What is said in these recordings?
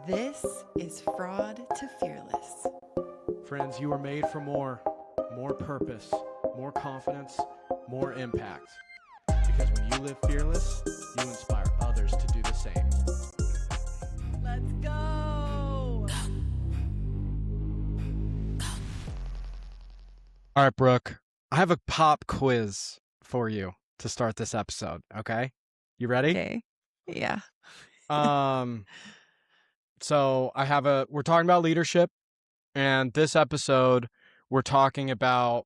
This is Fraud to Fearless. Friends, you are made for more purpose, more confidence, more impact. Because when you live fearless, you inspire others to do the same. Let's go! All right, Brooke, I have a pop quiz for you to start this episode, okay? You ready? Okay. Yeah. So we're talking about leadership, and this episode, we're talking about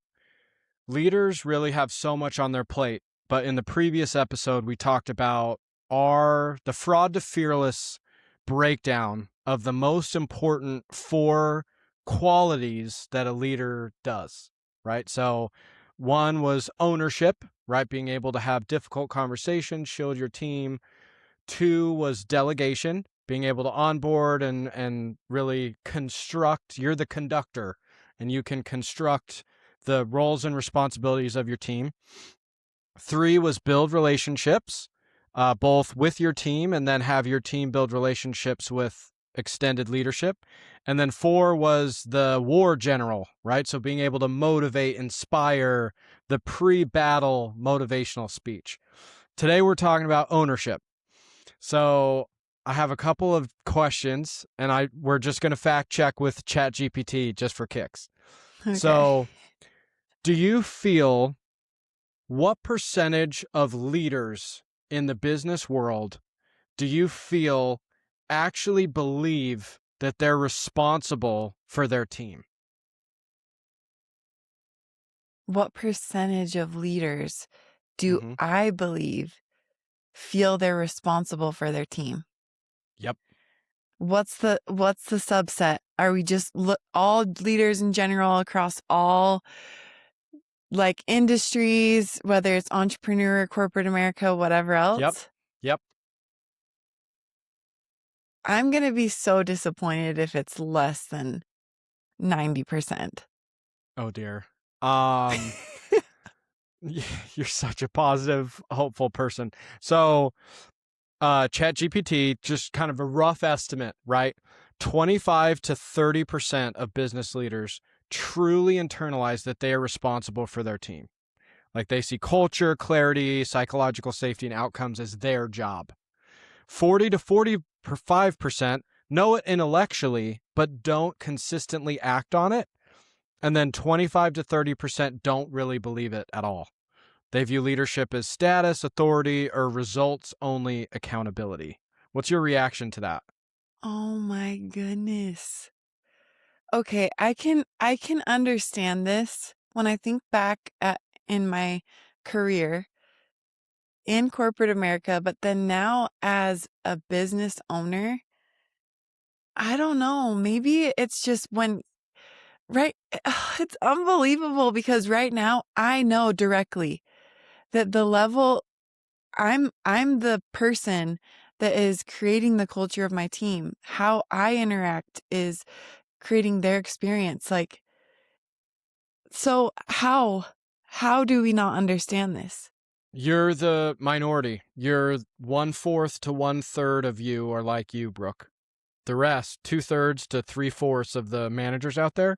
leaders really have so much on their plate. But in the previous episode, we talked about the Fraud to Fearless breakdown of the most important 4 qualities that a leader does, right? So one was ownership, right? Being able to have difficult conversations, shield your team. 2 was delegation, being able to onboard and really construct. You're the conductor, and you can construct the roles and responsibilities of your team. 3 was build relationships, both with your team and then have your team build relationships with extended leadership. And then 4 was the war general, right? So being able to motivate, inspire, the pre-battle motivational speech. Today we're talking about ownership. So I have a couple of questions, and we're just going to fact check with ChatGPT just for kicks. Okay. So do you feel, what percentage of leaders in the business world do you feel actually believe that they're responsible for their team? What percentage of leaders do Mhm. I believe feel they're responsible for their team? Yep. What's the subset? Are we just all leaders in general across all like industries, whether it's entrepreneur, corporate America, whatever else? Yep. I'm going to be so disappointed if it's less than 90%. Oh dear. You're such a positive, hopeful person. So ChatGPT, just kind of a rough estimate, right? 25 to 30% of business leaders truly internalize that they are responsible for their team. Like they see culture, clarity, psychological safety, and outcomes as their job. 40 to 45% know it intellectually, but don't consistently act on it. And then 25 to 30% don't really believe it at all. They view leadership as status, authority, or results-only accountability. What's your reaction to that? Oh my goodness. Okay, I can understand this when I think back in my career in corporate America, but then now as a business owner, I don't know, maybe it's just right, it's unbelievable because right now I know directly that the level I'm the person that is creating the culture of my team. How I interact is creating their experience. Like, so how do we not understand this? You're the minority. You're 1/4 to 1/3 of you are like you, Brooke. The rest, 2/3 to 3/4 of the managers out there,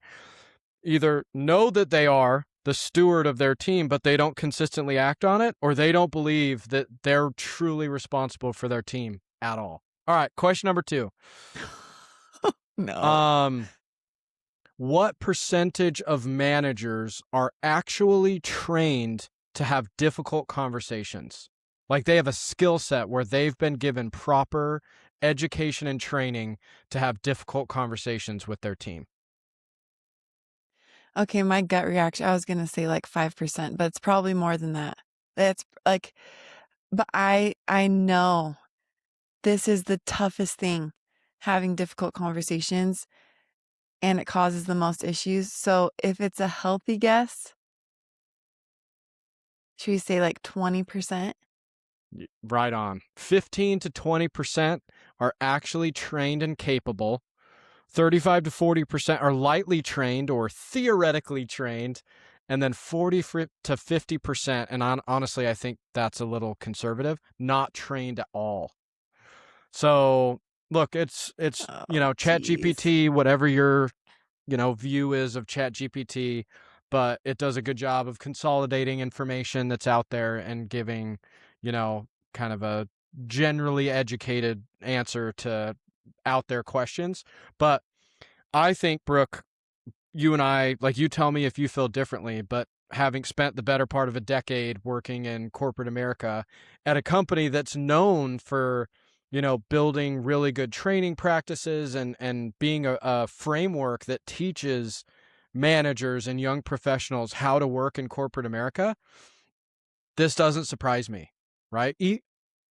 either know that they are the steward of their team, but they don't consistently act on it, or they don't believe that they're truly responsible for their team at all. All right, question number 2. No. What percentage of managers are actually trained to have difficult conversations? Like they have a skill set where they've been given proper education and training to have difficult conversations with their team. Okay, my gut reaction, I was going to say like 5%, but it's probably more than that. It's like, but I know this is the toughest thing, having difficult conversations, and it causes the most issues. So if it's a healthy guess, should we say like 20%? Right on. 15 to 20% are actually trained and capable. 35 to 40% are lightly trained or theoretically trained. And then 40 to 50%, and honestly, I think that's a little conservative, not trained at all. So look, it's Oh, Chat geez. GPT, whatever your view is of Chat GPT, but it does a good job of consolidating information that's out there and giving, kind of a generally educated answer to out there questions. But I think, Brooke, you and I, like, you tell me if you feel differently, but having spent the better part of a decade working in corporate America at a company that's known for, building really good training practices and being a framework that teaches managers and young professionals how to work in corporate America, this doesn't surprise me, right?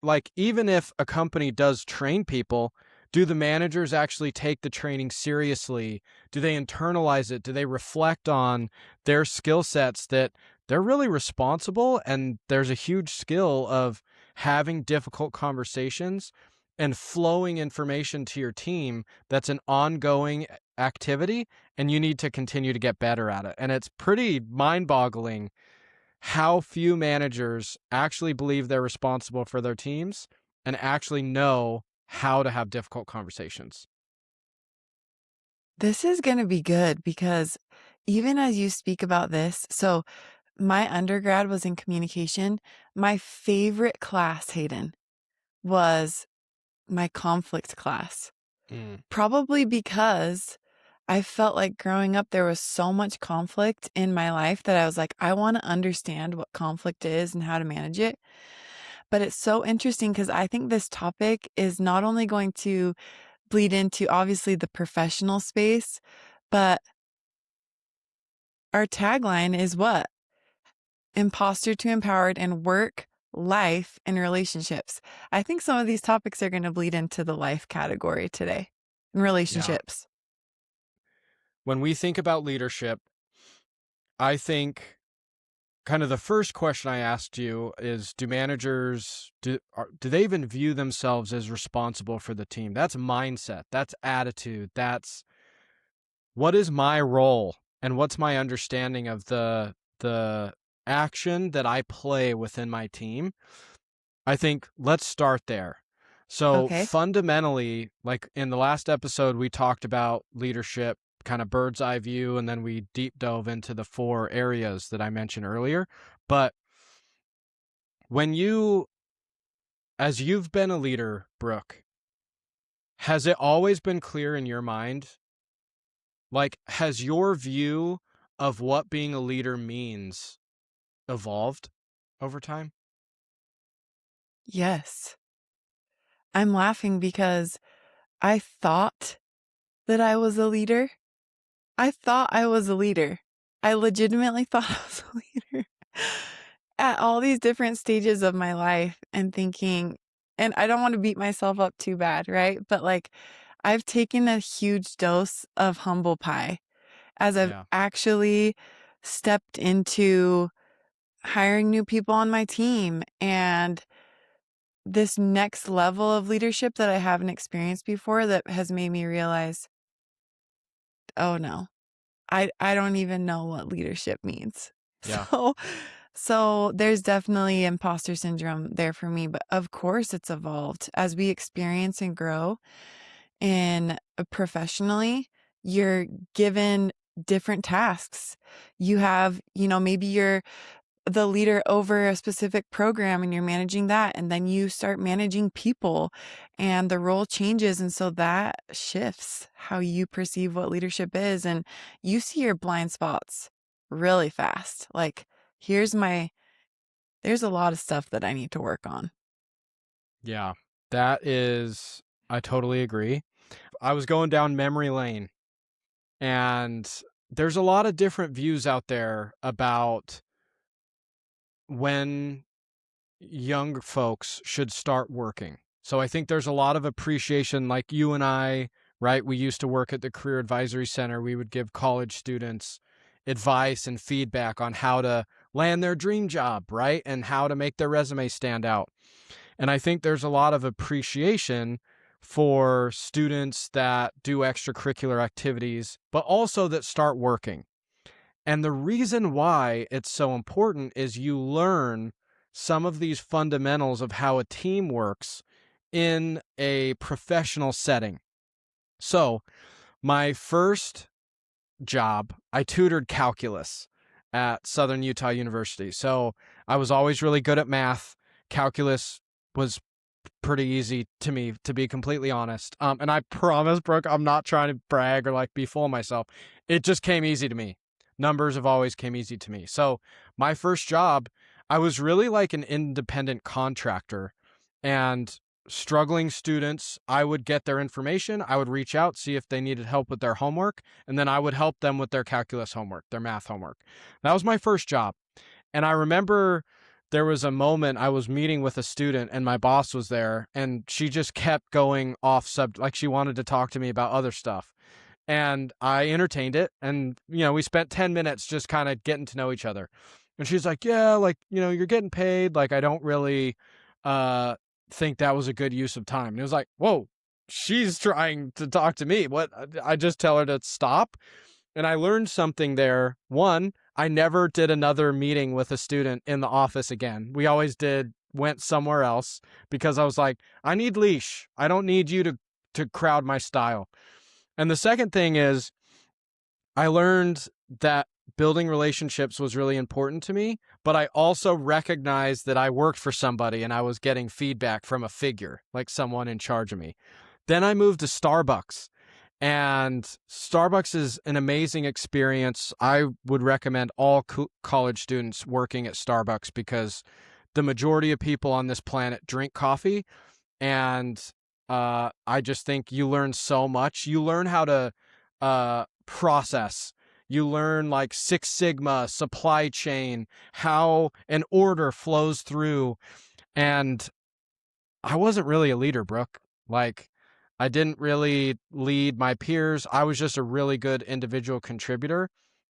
Like, even if a company does train people, do the managers actually take the training seriously? Do they internalize it? Do they reflect on their skill sets, that they're really responsible and there's a huge skill of having difficult conversations and flowing information to your team that's an ongoing activity, and you need to continue to get better at it. And it's pretty mind-boggling how few managers actually believe they're responsible for their teams and actually know how to have difficult conversations. This is gonna be good because even as you speak about this, so my undergrad was in communication. My favorite class, Hayden, was my conflict class. Mm, Probably because I felt like growing up, there was so much conflict in my life that I was like, I want to understand what conflict is and how to manage it. But it's so interesting because I think this topic is not only going to bleed into obviously the professional space, but our tagline is what? Imposter to empowered in work, life, and relationships. I think some of these topics are going to bleed into the life category today and yeah. relationships. When we think about leadership, I think kind of the first question I asked you is, do managers do they even view themselves as responsible for the team? That's mindset, that's attitude, that's what is my role and what's my understanding of the action that I play within my team. I think let's start there. So Okay. fundamentally, like in the last episode, we talked about leadership, kind of bird's eye view, and then we deep dove into the 4 areas that I mentioned earlier. But when as you've been a leader, Brooke, has it always been clear in your mind? Like, has your view of what being a leader means evolved over time? Yes. I'm laughing because I thought that I was a leader. I thought I was a leader. I legitimately thought I was a leader at all these different stages of my life and thinking, and I don't want to beat myself up too bad, right? But like, I've taken a huge dose of humble pie as I've Yeah. actually stepped into hiring new people on my team and this next level of leadership that I haven't experienced before that has made me realize, oh no, I don't even know what leadership means. Yeah. So so there's definitely imposter syndrome there for me, but of course it's evolved as we experience and grow in professionally, you're given different tasks. You have, maybe you're the leader over a specific program and you're managing that, and then you start managing people and the role changes, and so that shifts how you perceive what leadership is, and you see your blind spots really fast. Like, here's my there's a lot of stuff that I need to work on. Yeah. That is, I totally agree. I was going down memory lane, and there's a lot of different views out there about when young folks should start working. So I think there's a lot of appreciation, like you and I, right? We used to work at the Career Advisory Center. We would give college students advice and feedback on how to land their dream job, right? And how to make their resume stand out. And I think there's a lot of appreciation for students that do extracurricular activities, but also that start working. And the reason why it's so important is you learn some of these fundamentals of how a team works in a professional setting. So, my first job, I tutored calculus at Southern Utah University. So, I was always really good at math. Calculus was pretty easy to me, to be completely honest. And I promise, Brooke, I'm not trying to brag or like be full of myself. It just came easy to me. Numbers have always came easy to me. So my first job, I was really like an independent contractor, and struggling students, I would get their information. I would reach out, see if they needed help with their homework, and then I would help them with their calculus homework, their math homework. That was my first job. And I remember there was a moment I was meeting with a student and my boss was there, and she just kept going off subject, like she wanted to talk to me about other stuff. And I entertained it, and we spent 10 minutes just kind of getting to know each other. And she's like, "Yeah, like, you're getting paid. Like, I don't really uh think that was a good use of time." And it was like, "Whoa, she's trying to talk to me. What? I just tell her to stop?" And I learned something there. One, I never did another meeting with a student in the office again. We always went somewhere else, because I was like, I need leash. I don't need you to crowd my style. And the second thing is, I learned that building relationships was really important to me, but I also recognized that I worked for somebody and I was getting feedback from a figure, like someone in charge of me. Then I moved to Starbucks. And Starbucks is an amazing experience. I would recommend all college students working at Starbucks, because the majority of people on this planet drink coffee. And I just think you learn so much. You learn how to process. You learn like Six Sigma, supply chain, how an order flows through. And I wasn't really a leader, Brooke. Like, I didn't really lead my peers. I was just a really good individual contributor.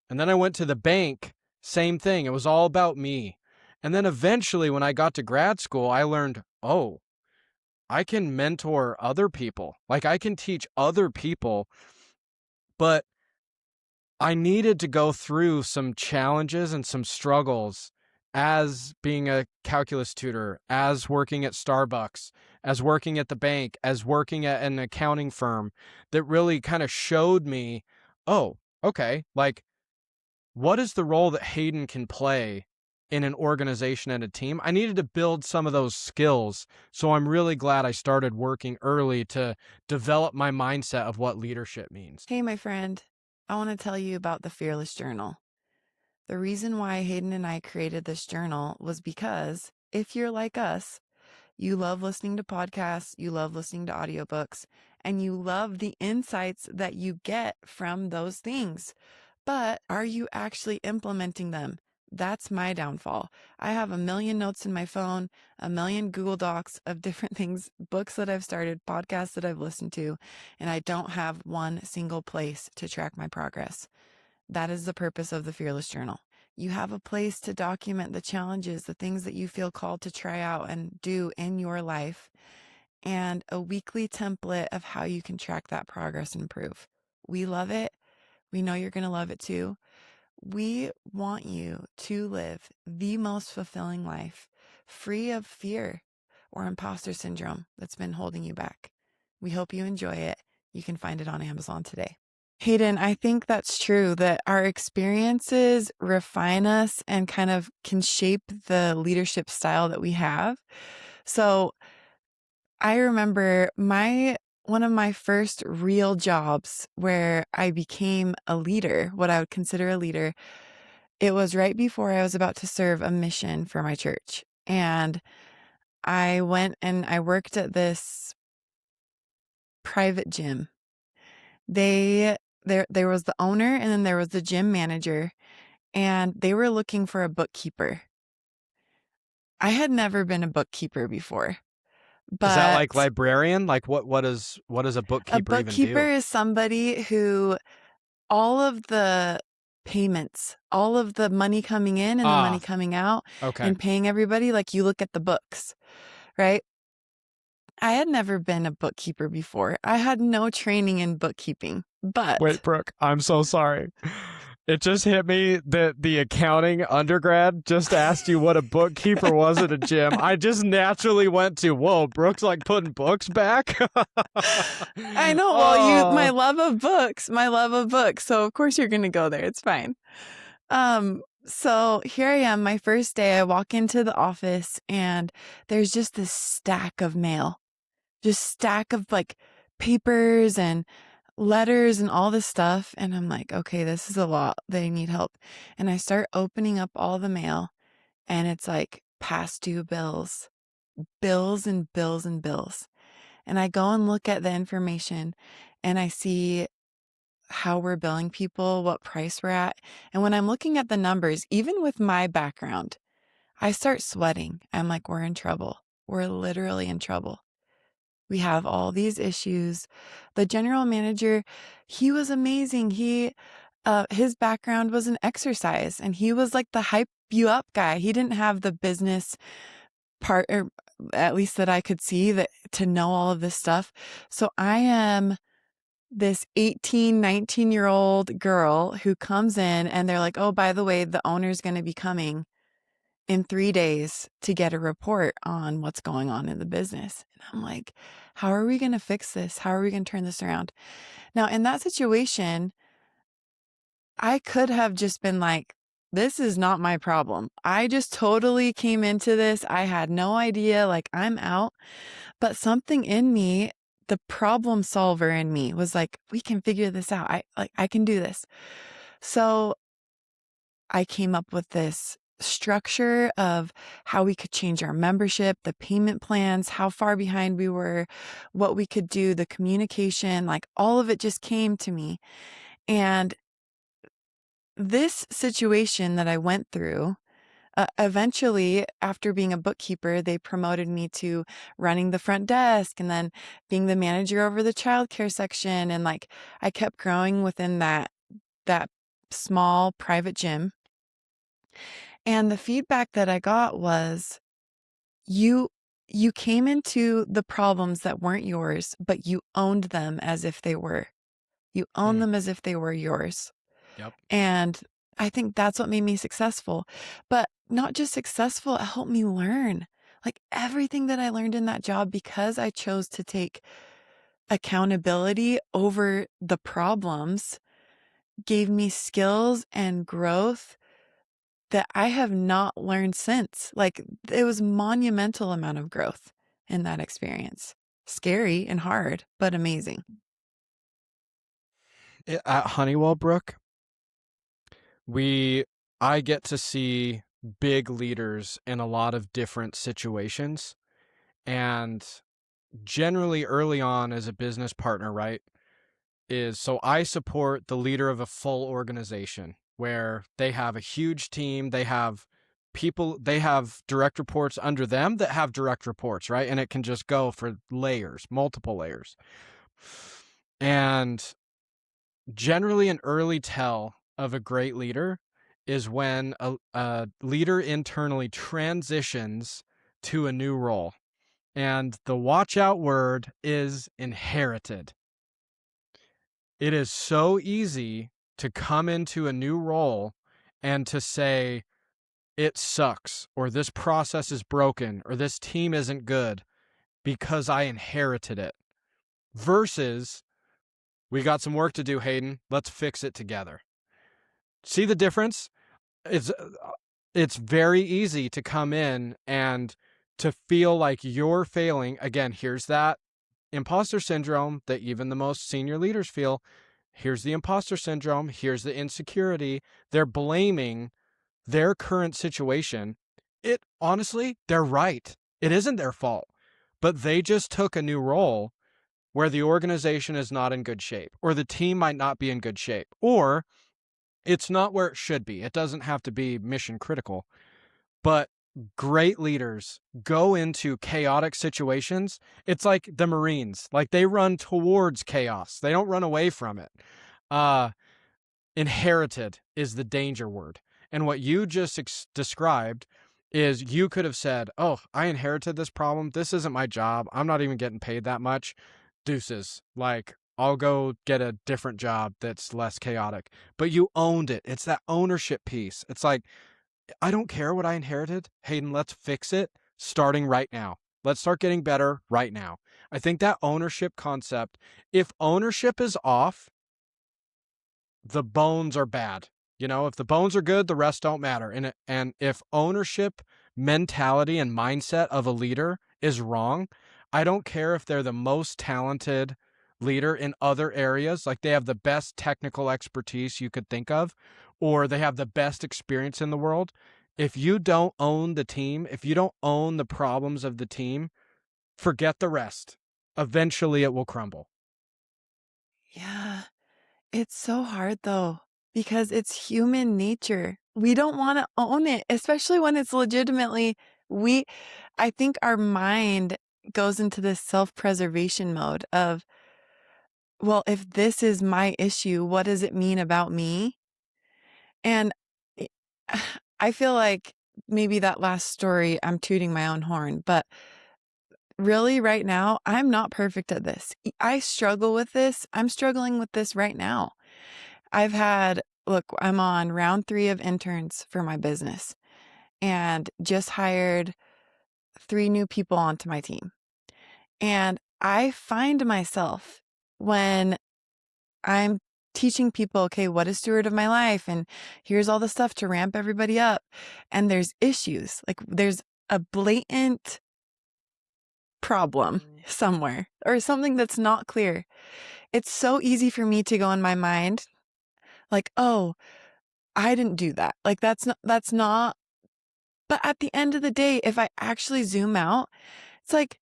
And then I went to the bank, same thing. It was all about me. And then eventually, when I got to grad school, I learned, oh, I can mentor other people. Like, I can teach other people. But I needed to go through some challenges and some struggles as being a calculus tutor, as working at Starbucks, as working at the bank, as working at an accounting firm, that really kind of showed me, oh, okay, like, what is the role that Hayden can play in an organization and a team? I needed to build some of those skills. So I'm really glad I started working early to develop my mindset of what leadership means. Hey, my friend, I want to tell you about the Fearless Journal. The reason why Hayden and I created this journal was because if you're like us, you love listening to podcasts, you love listening to audiobooks, and you love the insights that you get from those things. But are you actually implementing them? That's my downfall. I have a million notes in my phone, a million Google Docs of different things, books that I've started, podcasts that I've listened to, and I don't have one single place to track my progress. That is the purpose of the Fearless Journal. You have a place to document the challenges, the things that you feel called to try out and do in your life, and a weekly template of how you can track that progress and improve. We love it. We know you're going to love it too. We want you to live the most fulfilling life, free of fear or imposter syndrome that's been holding you back. We hope you enjoy it. You can find it on Amazon today. Hayden, I think that's true, that our experiences refine us and kind of can shape the leadership style that we have. So I remember one of my first real jobs where I became a leader, what I would consider a leader. It was right before I was about to serve a mission for my church. And I went and I worked at this private gym. There was the owner and then there was the gym manager, and they were looking for a bookkeeper. I had never been a bookkeeper before, Is that like but librarian? Like, what does a a bookkeeper even bookkeeper do? is somebody who all of the payments, all of the money coming in and the money Ah, coming out okay. and paying everybody, like you look at the books, right? I had never been a bookkeeper before. I had no training in bookkeeping, Wait, but Brooke, I'm so sorry. It just hit me that the accounting undergrad just asked you what a bookkeeper was at a gym. I just naturally went to, whoa, Brooke's like putting books back. I know. Well, my Oh, love of books, my love of books. So of course you're going to go there. It's fine. So here I am, my first day. I walk into the office and there's just this stack of mail, just stack of like papers and letters and all this stuff. And I'm like, okay, this is a lot. They need help. And I start opening up all the mail and it's like past due bills, bills and bills and bills. And I go and look at the information and I see how we're billing people, what price we're at. And when I'm looking at the numbers, even with my background, I start sweating. I'm like, we're in trouble. We're literally in trouble. We have all these issues. The general manager, he was amazing. His background was in exercise and he was like the hype you up guy. He didn't have the business part, or at least that I could see that to know all of this stuff. So I am this 18, 19-year-old girl who comes in and they're like, oh, by the way, the owner's going to be coming in 3 days to get a report on what's going on in the business. And I'm like, how are we going to fix this? How are we going to turn this around? Now, in that situation, I could have just been like, this is not my problem. I just totally came into this. I had no idea, like I'm out. But something in me, the problem solver in me was like, we can figure this out. I can do this. So I came up with this structure of how we could change our membership, the payment plans, how far behind we were, what we could do, the communication, like all of it just came to me. And this situation that I went through, eventually, after being a bookkeeper, they promoted me to running the front desk and then being the manager over the childcare section. And like, I kept growing within that small private gym. And the feedback that I got was, you, you came into the problems that weren't yours, but you owned them as if they were. You owned hmm, them as if they were yours. yep. And I think that's what made me successful. But not just successful, it helped me learn. Like everything that I learned in that job, because I chose to take accountability over the problems, gave me skills and growth that I have not learned since. Like it was monumental amount of growth in that experience. Scary and hard, but amazing. At Honeywell, Brooke, we I get to see big leaders in a lot of different situations. And generally early on as a business partner, right? Is so I support the leader of a full organization where they have a huge team, they have people, they have direct reports under them that have direct reports, right? And it can just go for layers, multiple layers. And generally, an early tell of a great leader is when a leader internally transitions to a new role. And the watch out word is inherited. It is so easy to come into a new role and to say, it sucks, or this process is broken, or this team isn't good because I inherited it. Versus, we got some work to do, Hayden. Let's fix it together. See the difference? It's it's very easy to come in and to feel like you're failing. Again, here's that imposter syndrome that even the most senior leaders feel. Here's the imposter syndrome. Here's the insecurity. They're blaming their current situation. It honestly, they're right. It isn't their fault, but they just took a new role where the organization is not in good shape, or the team might not be in good shape, or it's not where it should be. It doesn't have to be mission critical, but great leaders go into chaotic situations. It's like the Marines, like they run towards chaos. They don't run away from it. Uh, Inherited is the danger word. And what you just described is you could have said, oh, I inherited this problem. This isn't my job. I'm not even getting paid that much. Deuces. Like, I'll go get a different job that's less chaotic. But you owned it. It's that ownership piece. It's like, I don't care what I inherited. Hayden, let's fix it starting right now. Let's start getting better right now. I think that ownership concept, if ownership is off, the bones are bad. You know, if the bones are good, the rest don't matter. And if ownership mentality and mindset of a leader is wrong, I don't care if they're the most talented leader in other areas, like they have the best technical expertise you could think of, or they have the best experience in the world. If you don't own the team, if you don't own the problems of the team, forget the rest. Eventually it will crumble. Yeah. It's so hard though, because it's human nature. We don't want to own it, especially when it's legitimately we I think our mind goes into this self-preservation mode of, well, if this is my issue, what does it mean about me? And I I feel like maybe that last story, I'm tooting my own horn, but really right now, I'm not perfect at this. I struggle with this. I'm struggling with this right now. Look, I'm on round 3 of interns for my business and just hired 3 new people onto my team. And I find myself when I'm teaching people, okay, what is steward of my life? And here's all the stuff to ramp everybody up. And there's issues, like there's a blatant problem somewhere or something that's not clear. It's so easy for me to go in my mind like, oh, I didn't do that. Like that's not, but at the end of the day, if I actually zoom out, it's like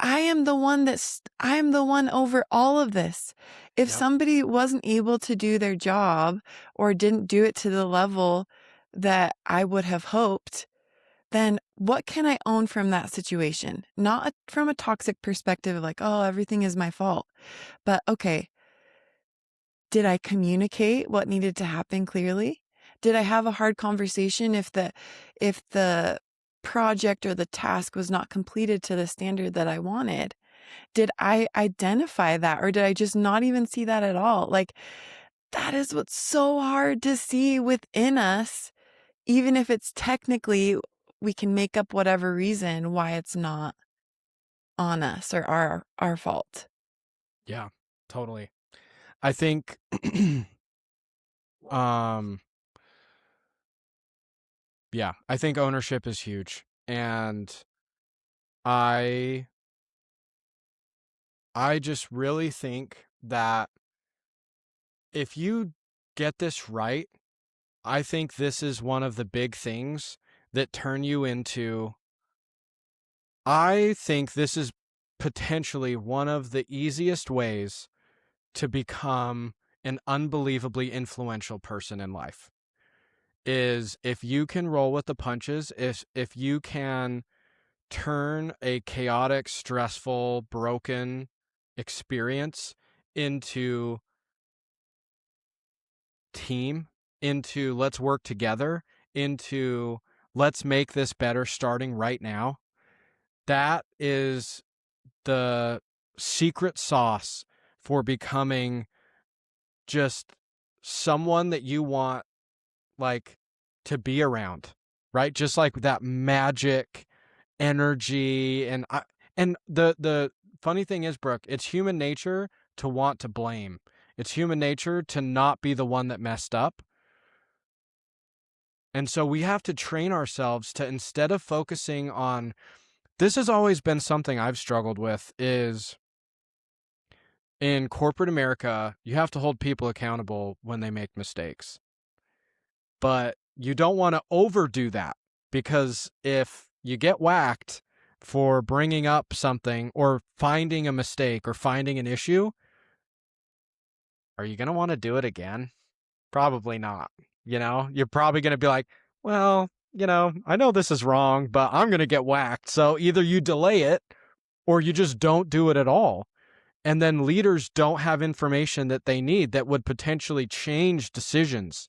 I am the one over all of this. If Yep. somebody wasn't able to do their job or didn't do it to the level that I would have hoped, then what can I own from that situation? Not from a toxic perspective, like, oh, everything is my fault. But okay, did I communicate what needed to happen clearly? Did I have a hard conversation if the project or the task was not completed to the standard that I wanted? Did I identify that or did I just not even see that at all? Like that is what's so hard to see within us, even if it's technically we can make up whatever reason why it's not on us or our fault. Yeah, totally. I think um yeah, I think ownership is huge. And I I just really think that if you get this right, I think this is one of the big things that turn you into I think this is potentially one of the easiest ways to become an unbelievably influential person in life. Is if you can roll with the punches, if you can turn a chaotic, stressful, broken experience into team, into let's work together, into let's make this better starting right now. That is the secret sauce for becoming just someone that you want like to be around, right? Just like that magic energy and the funny thing is, Brooke, it's human nature to want to blame. It's human nature to not be the one that messed up. And so we have to train ourselves to, instead of focusing on, this has always been something I've struggled with, is in corporate America, you have to hold people accountable when they make mistakes. But you don't want to overdo that, because if you get whacked for bringing up something or finding a mistake or finding an issue, are you going to want to do it again? Probably not. You know, you're probably going to be like, well, I know this is wrong, but I'm going to get whacked. So either you delay it or you just don't do it at all. And then leaders don't have information that they need that would potentially change decisions.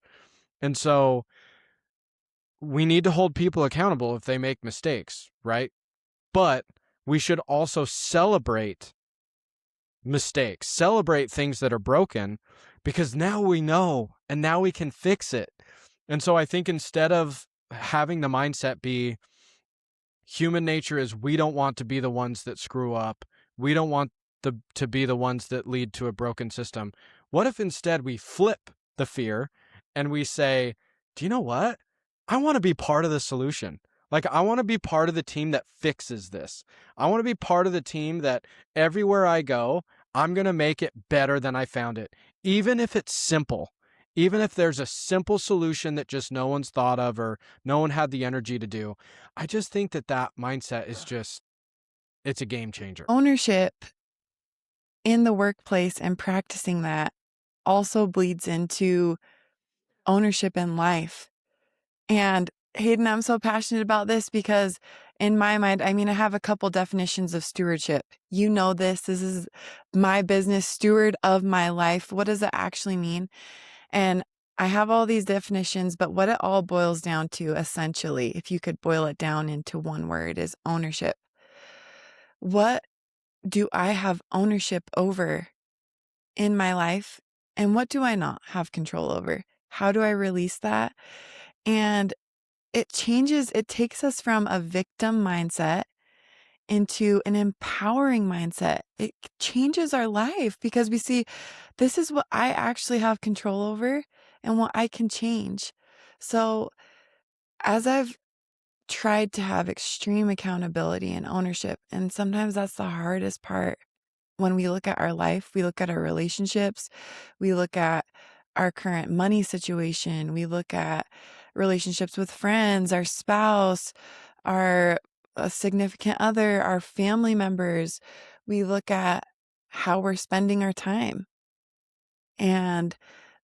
And so we need to hold people accountable if they make mistakes, right? But we should also celebrate mistakes, celebrate things that are broken, because now we know and now we can fix it. And so I think instead of having the mindset be human nature is we don't want to be the ones that screw up, we don't want to be the ones that lead to a broken system. What if instead we flip the fear and we say, do you know what? I want to be part of the solution. Like, I want to be part of the team that fixes this. I want to be part of the team that everywhere I go, I'm going to make it better than I found it. Even if it's simple, even if there's a simple solution that just no one's thought of or no one had the energy to do. I just think that that mindset is just, it's a game changer. Ownership in the workplace and practicing that also bleeds into ownership in life. And Hayden, I'm so passionate about this because in my mind, I mean, I have a couple definitions of stewardship. You know this. This is my business, steward of my life. What does it actually mean? And I have all these definitions, but what it all boils down to, essentially, if you could boil it down into one word, is ownership. What do I have ownership over in my life? And what do I not have control over? How do I release that? And it takes us from a victim mindset into an empowering mindset. It changes our life because we see this is what I actually have control over and what I can change. So, as I've tried to have extreme accountability and ownership, and sometimes that's the hardest part when we look at our life, we look at our relationships, we look at our current money situation, we look at relationships with friends, our spouse, our significant other, our family members. We look at how we're spending our time. And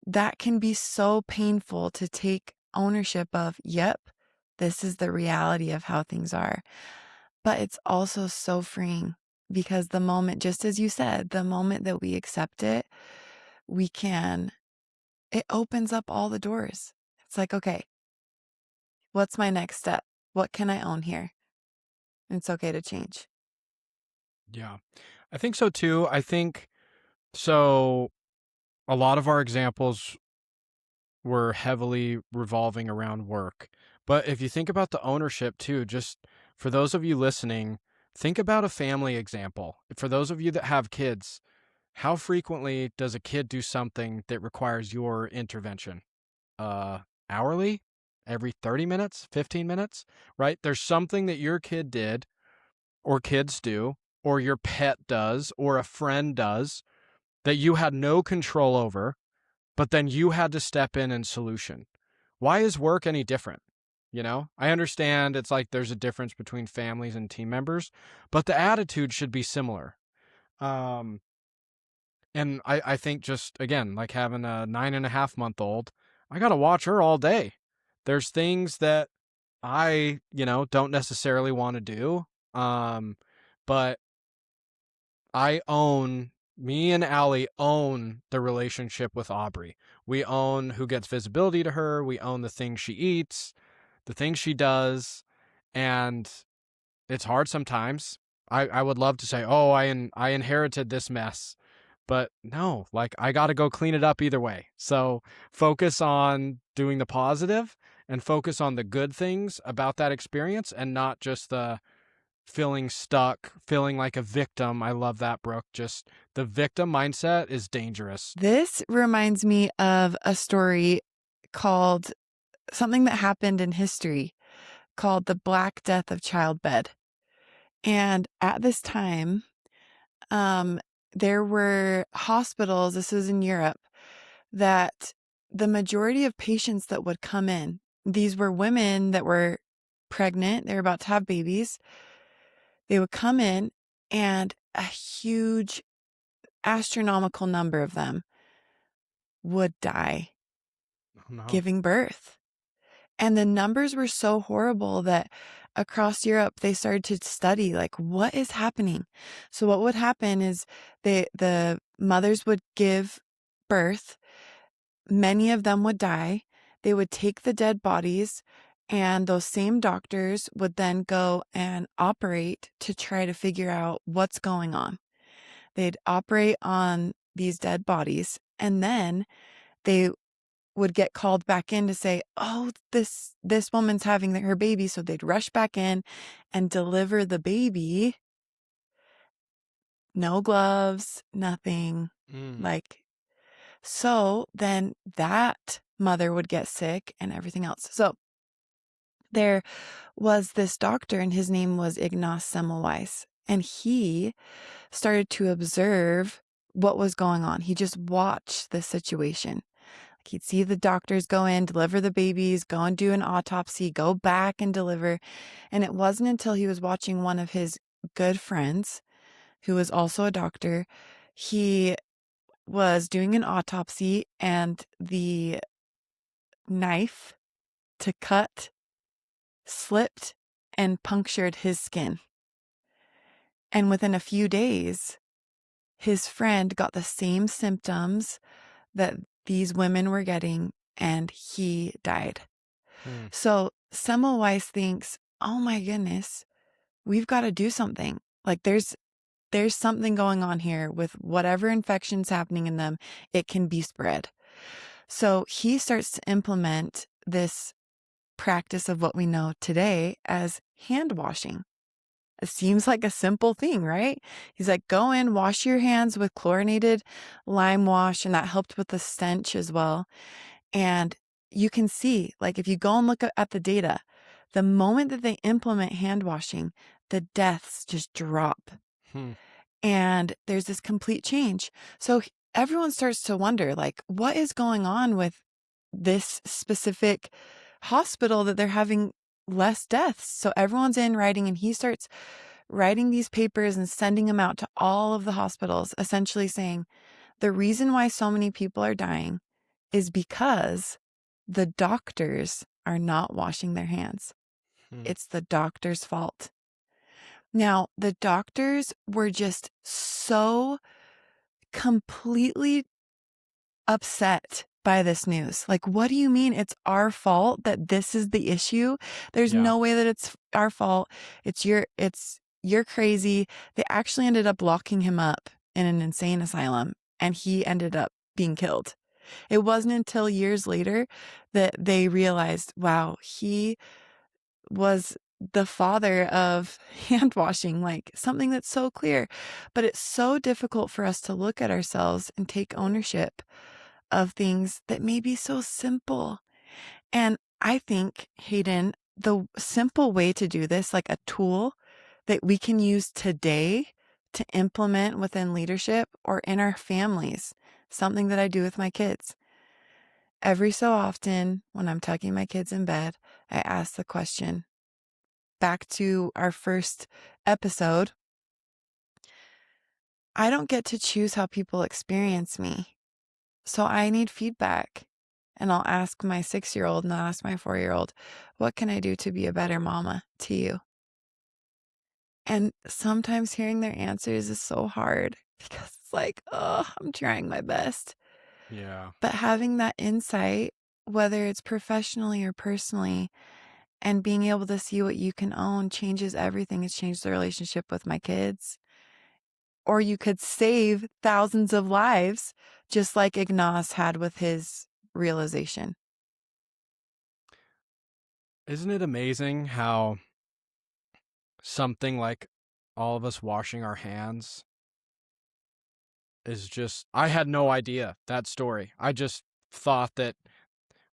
that can be so painful to take ownership of, yep, this is the reality of how things are. But it's also so freeing because the moment, just as you said, the moment that we accept it, it opens up all the doors. It's like, okay, what's my next step? What can I own here? It's okay to change. Yeah, I think so too. I think so. A lot of our examples were heavily revolving around work. But if you think about the ownership too, just for those of you listening, think about a family example. For those of you that have kids, how frequently does a kid do something that requires your intervention? Hourly? Every 30 minutes, 15 minutes, right? There's something that your kid did or kids do or your pet does or a friend does that you had no control over, but then you had to step in and solution. Why is work any different? You know, I understand it's like there's a difference between families and team members, but the attitude should be similar. Um, and I think just again, like having a 9.5-month-old, I got to watch her all day. There's things that I, don't necessarily want to do. But me and Allie own the relationship with Aubrey. We own who gets visibility to her. We own the things she eats, the things she does. And it's hard sometimes. I would love to say, oh, I inherited this mess. But no, like I got to go clean it up either way. So focus on doing the positive and focus on the good things about that experience and not just the feeling stuck, feeling like a victim. I love that, Brooke. Just the victim mindset is dangerous. This reminds me of a story called something that happened in history called the Black Death of Childbed. And at this time, there were hospitals, this was in Europe, that the majority of patients that would come in, these were women that were pregnant, they were about to have babies. They would come in and a huge astronomical number of them would die Oh, no. giving birth. And the numbers were so horrible that across Europe, they started to study like what is happening. So what would happen is the mothers would give birth. Many of them would die. They would take the dead bodies and those same doctors would then go and operate to try to figure out what's going on. They'd operate on these dead bodies, and then they would get called back in to say, "Oh, this woman's having her baby," so they'd rush back in and deliver the baby. No gloves, nothing, Mm. like so then that mother would get sick and everything else. So there was this doctor, and his name was Ignaz Semmelweis, and he started to observe what was going on. He just watched the situation. Like he'd see the doctors go in, deliver the babies, go and do an autopsy, go back and deliver. And it wasn't until he was watching one of his good friends, who was also a doctor, he was doing an autopsy, and the knife to cut slipped and punctured his skin. And within a few days, his friend got the same symptoms that these women were getting, and he died. Mm. So Semmelweis thinks, oh my goodness, we've got to do something. Like there's something going on here with whatever infection's happening in them, it can be spread. So he starts to implement this practice of what we know today as hand washing. It seems like a simple thing, right? He's like, go in, wash your hands with chlorinated lime wash, and that helped with the stench as well. And you can see, like, if you go and look at the data, the moment that they implement hand washing, the deaths just drop. Hmm. And there's this complete change. So everyone starts to wonder, like, what is going on with this specific hospital that they're having less deaths? So everyone's in writing, and he starts writing these papers and sending them out to all of the hospitals, essentially saying the reason why so many people are dying is because the doctors are not washing their hands. Hmm. It's the doctor's fault. Now, the doctors were just so completely upset by this news. Like, what do you mean it's our fault that this is the issue? There's Yeah. no way that it's our fault. You're crazy. They actually ended up locking him up in an insane asylum, and he ended up being killed. It wasn't until years later that they realized, wow, he was the father of hand washing, like something that's so clear. But it's so difficult for us to look at ourselves and take ownership of things that may be so simple. And I think, Hayden, the simple way to do this, like a tool that we can use today to implement within leadership or in our families, something that I do with my kids. Every so often, when I'm tucking my kids in bed, I ask the question, back to our first episode, I don't get to choose how people experience me. So I need feedback. And I'll ask my 6-year-old and I'll ask my 4-year-old, what can I do to be a better mama to you? And sometimes hearing their answers is so hard because it's like, oh, I'm trying my best. Yeah. But having that insight, whether it's professionally or personally, and being able to see what you can own changes everything. It's changed the relationship with my kids. Or you could save thousands of lives, just like Ignaz had with his realization. Isn't it amazing how something like all of us washing our hands is just, I had no idea that story. I just thought that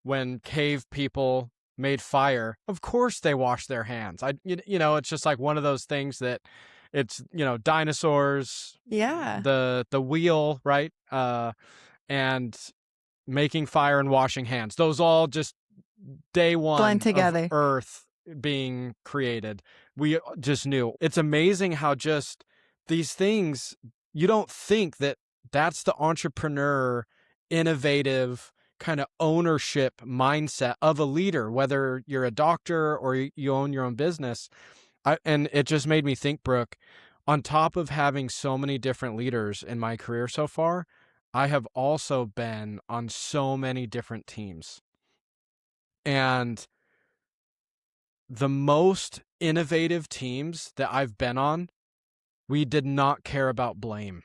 when cave people made fire, of course they washed their hands. It's just like one of those things that it's, dinosaurs, Yeah. the wheel, right? And making fire and washing hands. Those all just day Blend one of together. Earth being created. We just knew. It's amazing how just these things, you don't think that that's the entrepreneur, innovative kind of ownership mindset of a leader, whether you're a doctor or you own your own business. And it just made me think, Brooke, on top of having so many different leaders in my career so far, I have also been on so many different teams. And the most innovative teams that I've been on, we did not care about blame.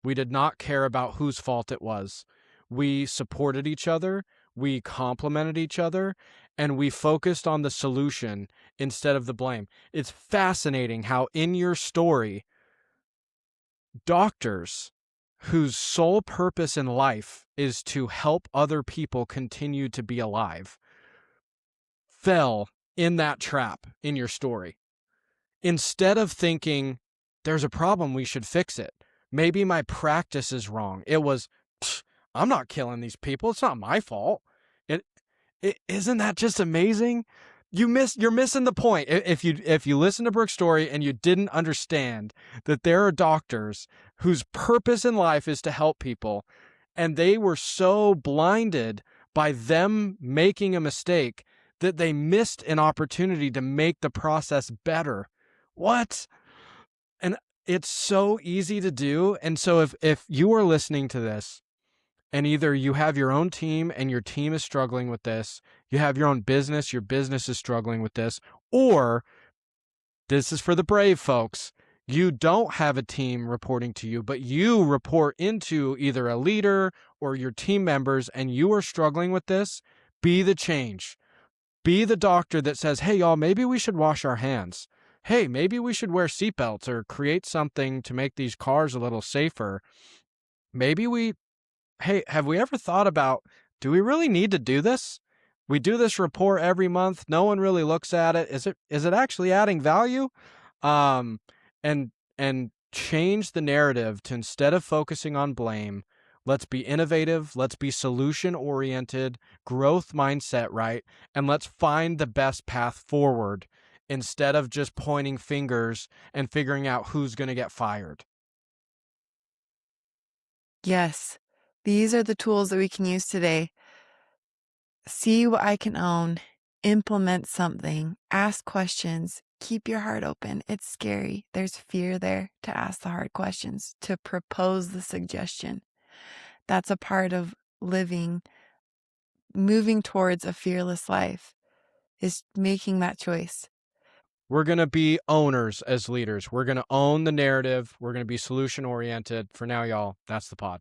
We did not care about whose fault it was. We supported each other, we complimented each other, and we focused on the solution instead of the blame. It's fascinating how in your story, doctors whose sole purpose in life is to help other people continue to be alive fell in that trap in your story. Instead of thinking, there's a problem, we should fix it. Maybe my practice is wrong. It was, I'm not killing these people. It's not my fault. It, isn't that just amazing? You're missing the point. If you listen to Brooke's story and you didn't understand that there are doctors whose purpose in life is to help people, and they were so blinded by them making a mistake that they missed an opportunity to make the process better. What? And it's so easy to do. And so if you are listening to this and either you have your own team and your team is struggling with this, you have your own business, your business is struggling with this, or this is for the brave folks, you don't have a team reporting to you, but you report into either a leader or your team members and you are struggling with this, be the change. Be the doctor that says, hey, y'all, maybe we should wash our hands. Hey, maybe we should wear seatbelts or create something to make these cars a little safer. Hey, have we ever thought about, do we really need to do this? We do this report every month. No one really looks at it. Is it actually adding value? Um, and change the narrative to, instead of focusing on blame, let's be innovative, let's be solution oriented, growth mindset, right? And let's find the best path forward instead of just pointing fingers and figuring out who's going to get fired. Yes, these are the tools that we can use today. See what I can own, implement something, ask questions, keep your heart open. It's scary. There's fear there to ask the hard questions, to propose the suggestion. That's a part of moving towards a fearless life, is making that choice. We're going to be owners as leaders. We're going to own the narrative. We're going to be solution oriented. For now, y'all, that's the pod.